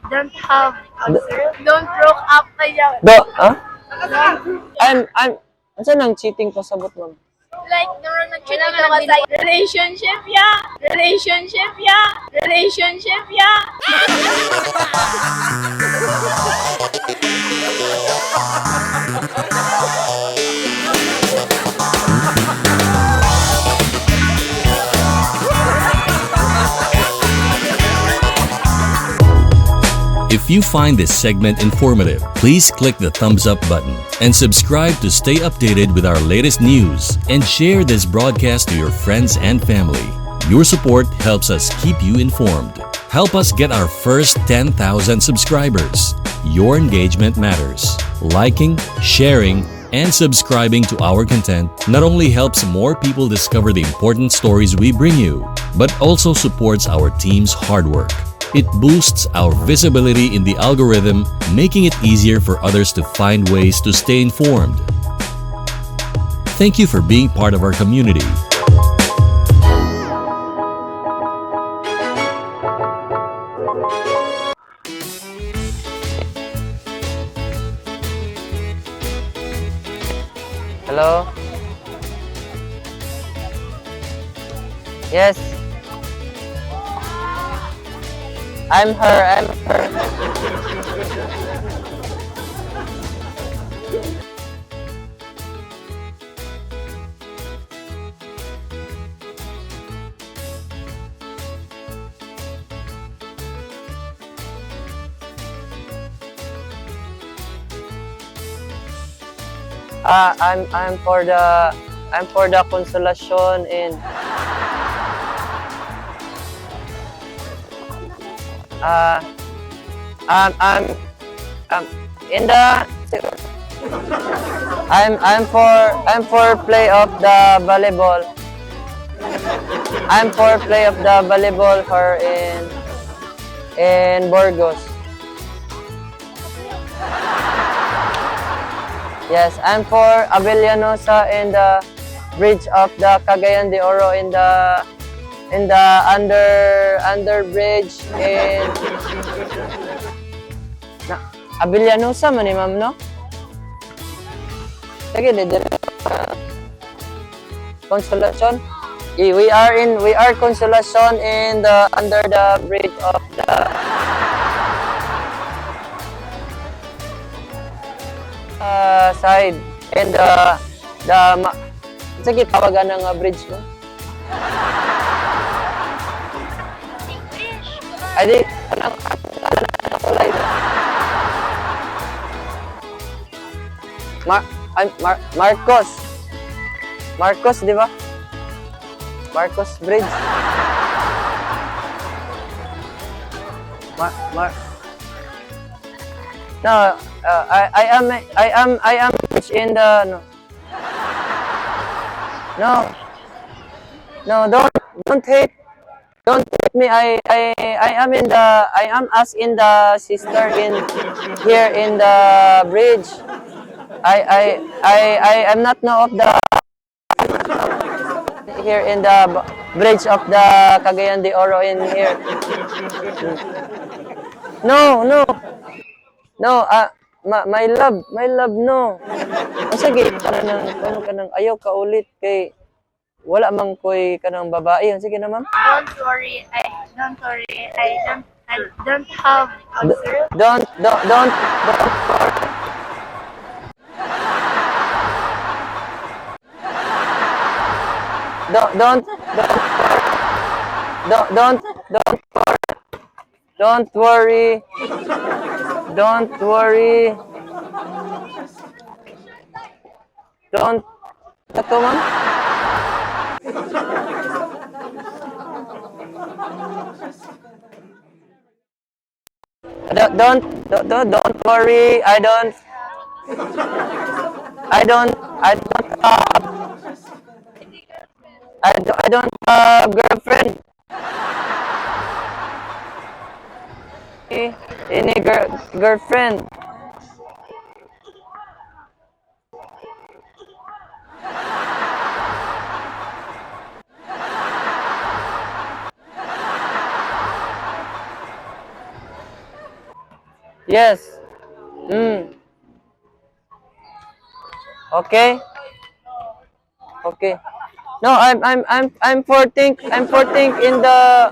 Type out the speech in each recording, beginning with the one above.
don't have a D- girl. Don't broke up na yan. Ah? Ano nang cheating ko sabot, ma'am? Like, naman nag-cheat ka sa relationship, yeah. Relationship, yeah. Relationship, yeah. If you find this segment informative, please click the thumbs up button and subscribe to stay updated with our latest news and share this broadcast to your friends and family. Your support helps us keep you informed. Help us get our first 10,000 subscribers. Your engagement matters. Liking, sharing, and subscribing to our content not only helps more people discover the important stories we bring you, but also supports our team's hard work. It boosts our visibility in the algorithm, making it easier for others to find ways to stay informed. Thank you for being part of our community. Hello? Yes. I'm her. I'm for the consolation in I'm in the I'm for play of the volleyball. I'm for play of the volleyball her in Burgos. Yes, I'm for Avellanosa in the bridge of the Cagayan de Oro in the under bridge in Avellanosa man ni ma'am, no? Sige, Consolacion. We are Consolacion in the under the bridge of the side and sige tawagan ng bridge mo. Adi anong kulay mo? Marcos, di ba? Marcos Bridge. No, I am in the don't hate me. I am as in the sister in here in the bridge. I am not know of the here in the bridge of the Cagayan de Oro in here. No, my love, no. Sige, ano ka nang ayaw ka ulit kay wala mang koy kanang babae. Sige na, ma'am. Don't worry, I don't have a girl. Don't worry. Ito, ma'am? Don't worry. I don't have girlfriend. Any girlfriend. Yes. Mm. Okay. Okay. No, I'm 14th. I'm 14th in the.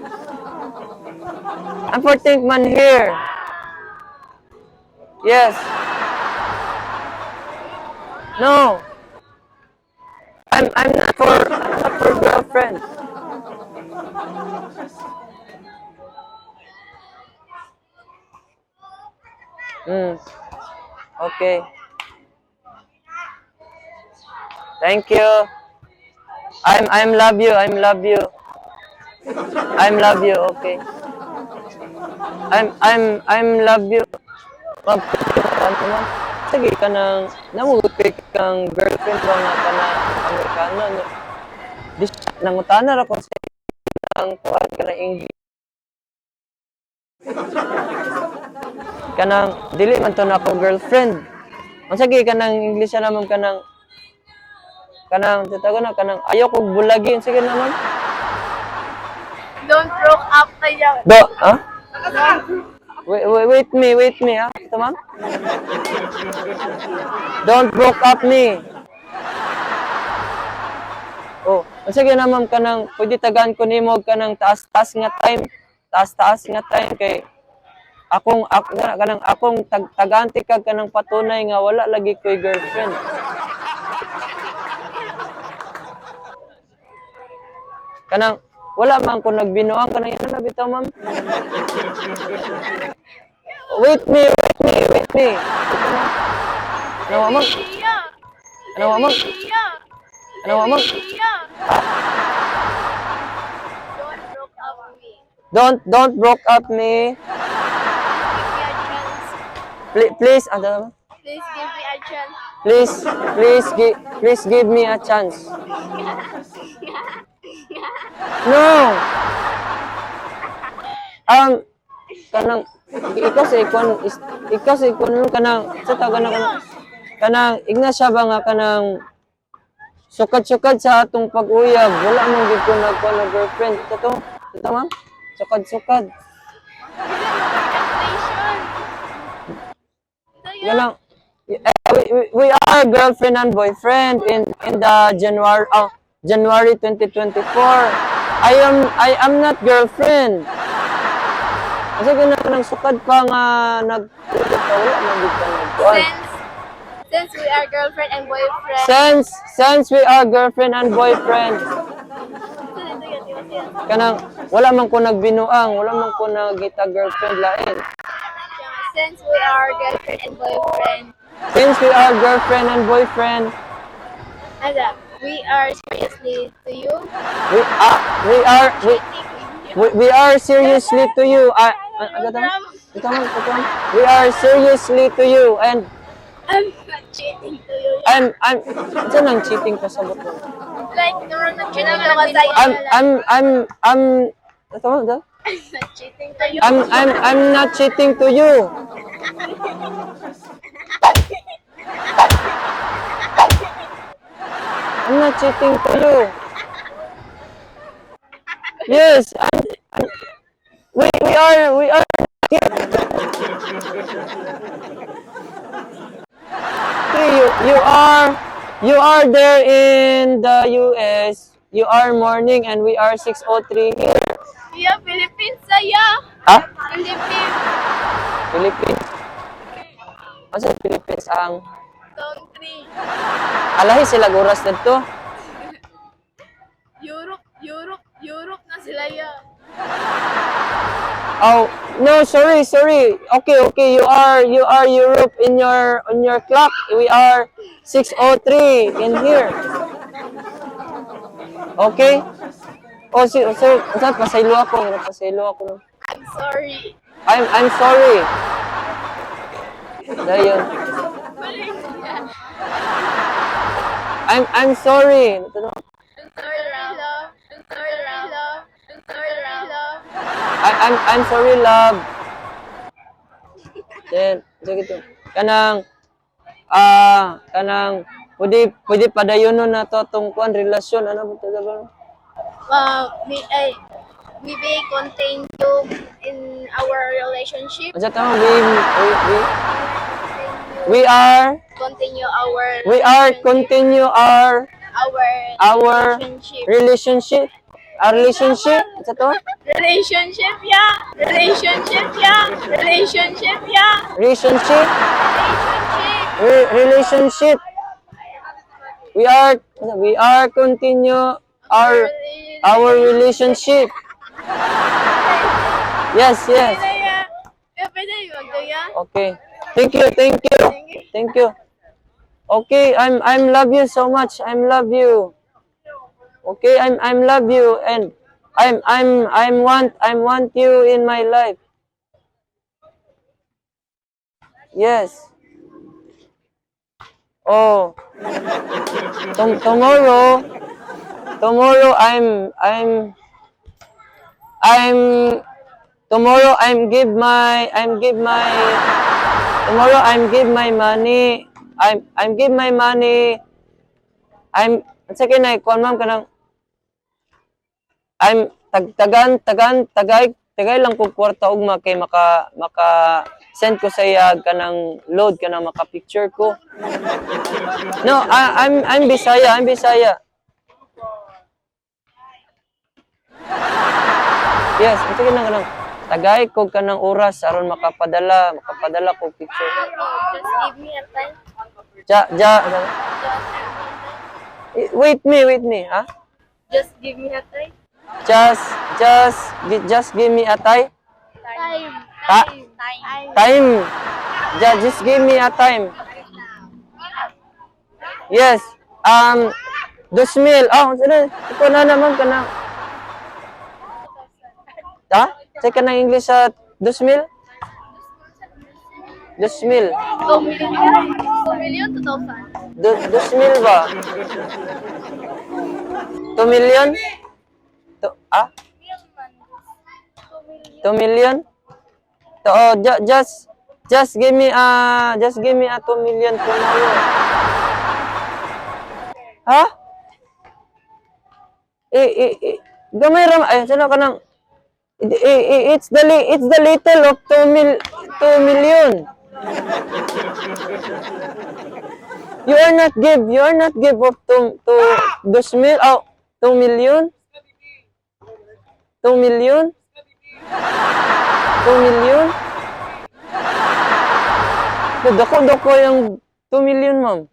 I'm 14th man here. Yes. No. I'm not for girlfriend. Mm. Okay. Thank you. I'm love you. I'm love you. I'm love you. Okay. I'm love you. Ma'am, ano ma'am? Sige ka nang namuti kang girlfriend ba nga ka na Amerikano no? Dis nangutana ra ko sa ang kuan ka na English kanang dili man to na ako girlfriend. Unsa gi kanang English na ma'am kanang tatago na kanang ayaw kog bulagi sige na ma'am. Don't broke up kayo. Do, ha? Wait me, ha? Ito ma'am? Don't broke up me. Oh, sige na ma'am kanang pwede tagaan ko nimo kanang taas-taas nga time. Taas-taas nga time kay kanang akong taganti kag kanang patunay nga wala lagi ko'y girlfriend. Kanang wala man ko nagbinuang kanang ina na bitaw ma'am. Wait me. Ano ma'am? Iya. Ano ma'am? Iya. Ano ma'am? Iya. Don't broke up me. Don't broke up me. Give me a chance. Please, ano? Please give me a chance. Please give me a chance. No. Kanang ikaw sa ikon kanang sa taga na kanang igna siya ba nga kanang sukad-sukad sa atong pag-uyab wala man gid ko nagkuha na girlfriend ito ma'am sukad-sukad Congratulations. kanang we are girlfriend and boyfriend in the January 2024. I am not girlfriend. Kasi kanang sukad pa nga wala man gid ka nagkuha. Since we are girlfriend and boyfriend. Since we are girlfriend and boyfriend. Kanang wala man ko nagbinuang, wala man ko nagita girlfriend lain. Since we are girlfriend and boyfriend. Since we are girlfriend and boyfriend. Ada, we are seriously to you. We are seriously to you. We are seriously to you and I'm not cheating to you. I'm saan ang cheating pa sa butong? Like, nung nag-cheating ako sa'yo. Ito mo, da? I'm not cheating to you. I'm not cheating to you. I'm not cheating to you. Yes, we are. You are there in the US. You are morning and we are 6:03 here. Yeah, Philippines saya. Ah? Philippines. Philippines. Asa Philippines ang Country. alahi sila oras dito. Europe na sila ya. Oh, no, sorry. Okay. You are Europe in your clock. We are 6:03 in here. Okay? Oh, so pasaylo ako. I'm sorry. I'm sorry. Dayon. I'm sorry. I'm sorry, love. I'm sorry, love. Then, gitu. Kanang pwede padayonon na to tungkuan relasyon ano ba to ba? We may contain you in our relationship. Unsa tama we are Continue our continue our our relationship. Our relationship. Unsa to? relationship, yeah. Relationship, yeah. Relationship, yeah. Relationship. Relationship. Relationship. We are continue our relationship. Yes, yes. Okay. Thank you. Thank you. Okay, I'm love you so much. I'm love you. Okay, I'm love you and I want you in my life. Yes. Oh. Tomorrow I'm tomorrow I'm give my money. I'm give my money. Sa kinay kuan ma'am kanang I'm tagay lang kog kwarta ugma kay maka send ko sa iya kanang load kanang maka picture ko. No, I'm Bisaya. Yes, ito kanang tagay kog kanang oras aron makapadala kog picture. Just give me a time. Wait me, ha? Just give me a time. Just give me a time. Time. Time. Just give me a time. Yes. 2,000. Oh, sige. Ito na naman ka na. Ha? Say ka na English sa 2,000? 2,000. 2 million? 2 million, 2,000. 2,000 ba? 2 million? Ah? 2 million? Oh, just give me a 2 million tomorrow. Ha? Gamay ram ay sana ka nang it's the little of 2 million. You are not give of to 2,000 oh 2 million. 2 million? 2 million? Dako yung 2 million, ma'am.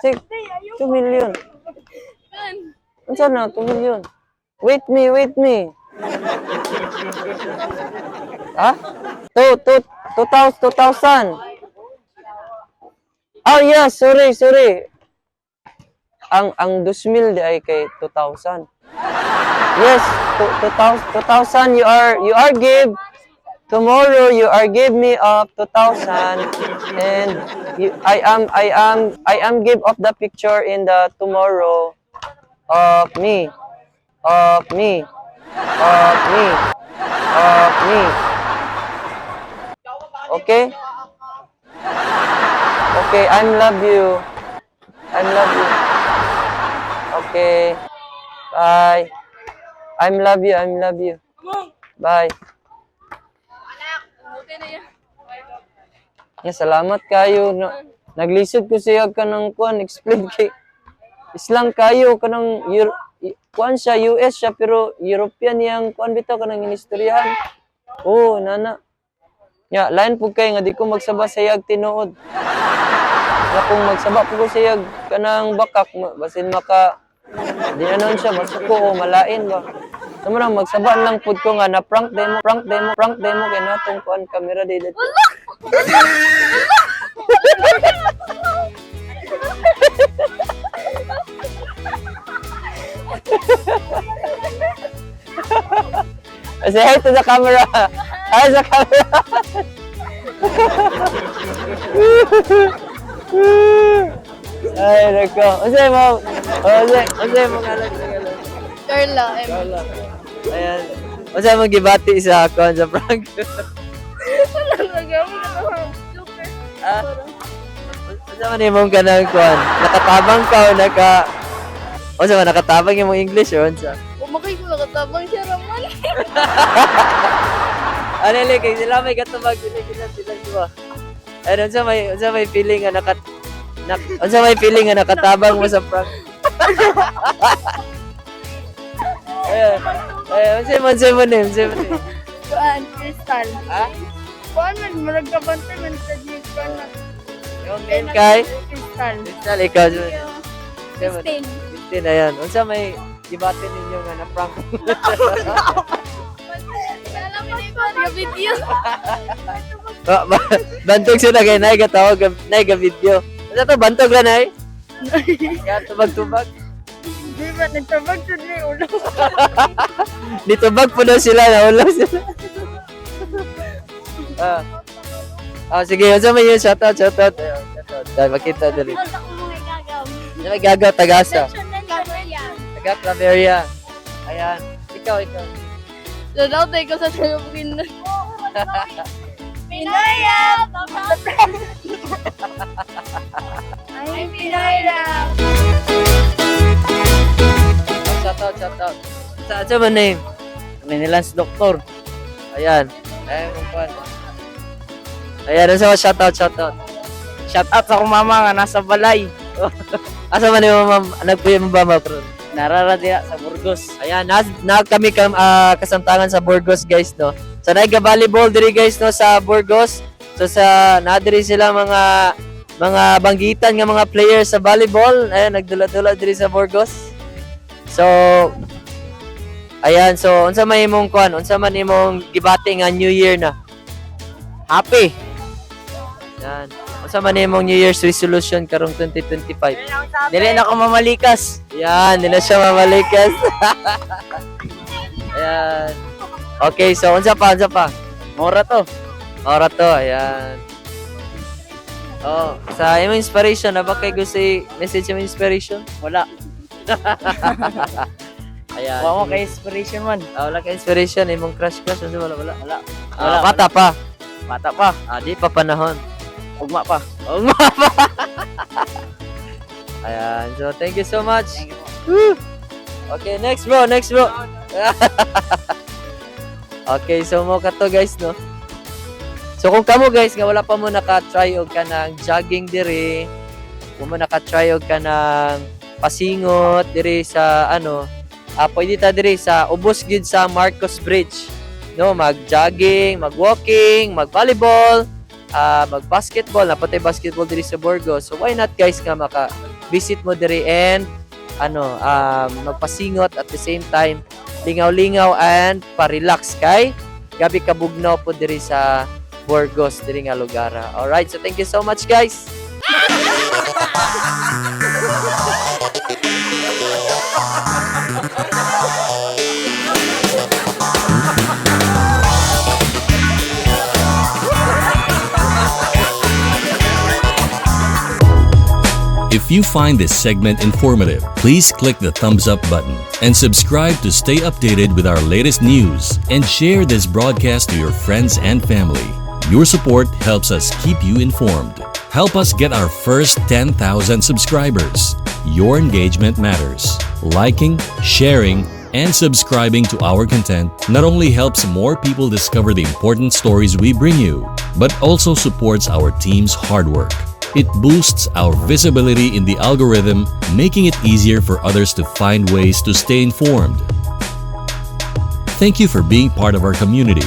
Sige, 2 million. Ano na, 2 million? Wait me. Ha? 2,000. Oh, yeah, sorry. Ang 2,000 di ay kay 2,000. Yes, 2,000 you are give. Tomorrow you are give me of 2,000 and I am give of the picture in the tomorrow of me. Okay? Okay, I love you. Okay. Bye. I love you. Bye. Ya, salamat kayo. Naglisod ko siya kanang kuan explain kay Islang kayo kanang kuan siya US siya pero European yang kuan bitaw kanang inistoryahan. Oh, nana. Ya, lain pug kay nga di ko magsaba sa iyag tinuod. Na kung magsaba po ko sa iyag kanang bakak basin maka di na nun siya masuko o malain ba. Naman magsaba lang pud ko nga na prank demo kay natong kuan camera dito. Say hi to the camera. Hi sa camera. Ay, nako. Unsay mo? Unsay mo ngalan? Carla. Ayan. Unsay mo gibati sa akon sa prank? Ah? Unsay man imong kanang kuan? Nakatabang ka o nakatabang imong English o unsa? Kumakay ko nakatabang siya raman. Ano kay sila may katubag sila diba? Ano unsa may feeling nga unsa may feeling nga nakatabang mo sa prank? Unsa mo name? Kuan, Crystal. Ha? Kuan man, maragkabante man sa G-Kuan na. Yung name kay? Crystal. Crystal, ikaw. Christine. Christine, ayan. Unsa may debate ninyo nga na prank? Alam mo na video. Bantog siya na kayo, naiga video. Ano to, bantog lang ay? Kaya tubag-tubag. Di ba, nagtabag sa niya ulo. Nitubag po na sila, naulaw sila. Sige, unsa may yun, shoutout. Dahil makita dali. Ano may gagaw, tagasa? Taga Claveria. Ayan. Ikaw. Dadaw tayo ko sa Philippines. Pinaya! Ay, Pinaya! Shoutout. Sa mo name? Manilans Doktor. Ayan. Ayan, kumpuan. Ayan, unsa mo shoutout. Shout out sa akong mama nga nasa balay. Asa man yung ma'am, nagpuyo mo ba ma'am? Nararadia sa Burgos. Ayan, na kami kasamtangan sa Burgos guys, no. So naiga volleyball diri guys, no, sa Burgos. So sa nadiri sila mga banggitan nga mga players sa volleyball. Ayan, nagdula-dula diri sa Burgos. So ayan, so unsa man imong gibati nga New Year na? Happy. Ayan. Unsa man imong New Year's resolution karong 2025? Dili na ako mamalikas. Yan, hindi na siya mamalikas. Ayan. Okay, so unsa pa? Mora to. Ora to, ayan. Oh, sa imong inspiration, na ba kay gusto message mo inspiration? Wala. Ayan. Wa mo kay inspiration man. Wala ka inspiration, imong crush, unsa wala. Wala. Bata pa. Bata pa. Di pa panahon. Ugma pa. Ayan, so thank you so much. Thank you. Woo! Okay, next bro. Okay, so mo ka to guys, no? So kung kamo guys, nga wala pa mo naka-try og ka ng jogging diri, kung mo naka-try og ka ng pasingot diri sa pwede ta diri sa ubos gid sa Marcos Bridge. No, mag-jogging, mag-walking, mag-volleyball, mag-basketball, napatay basketball diri sa Burgos. So why not guys nga maka-visit mo diri and magpasingot at the same time lingaw-lingaw and pa-relax kay gabi kabugnaw po diri sa Burgos diri nga lugar. Alright, so thank you so much guys. If you find this segment informative, please click the thumbs up button and subscribe to stay updated with our latest news and share this broadcast to your friends and family. Your support helps us keep you informed. Help us get our first 10,000 subscribers. Your engagement matters. Liking, sharing, and subscribing to our content not only helps more people discover the important stories we bring you, but also supports our team's hard work. It boosts our visibility in the algorithm, making it easier for others to find ways to stay informed. Thank you for being part of our community.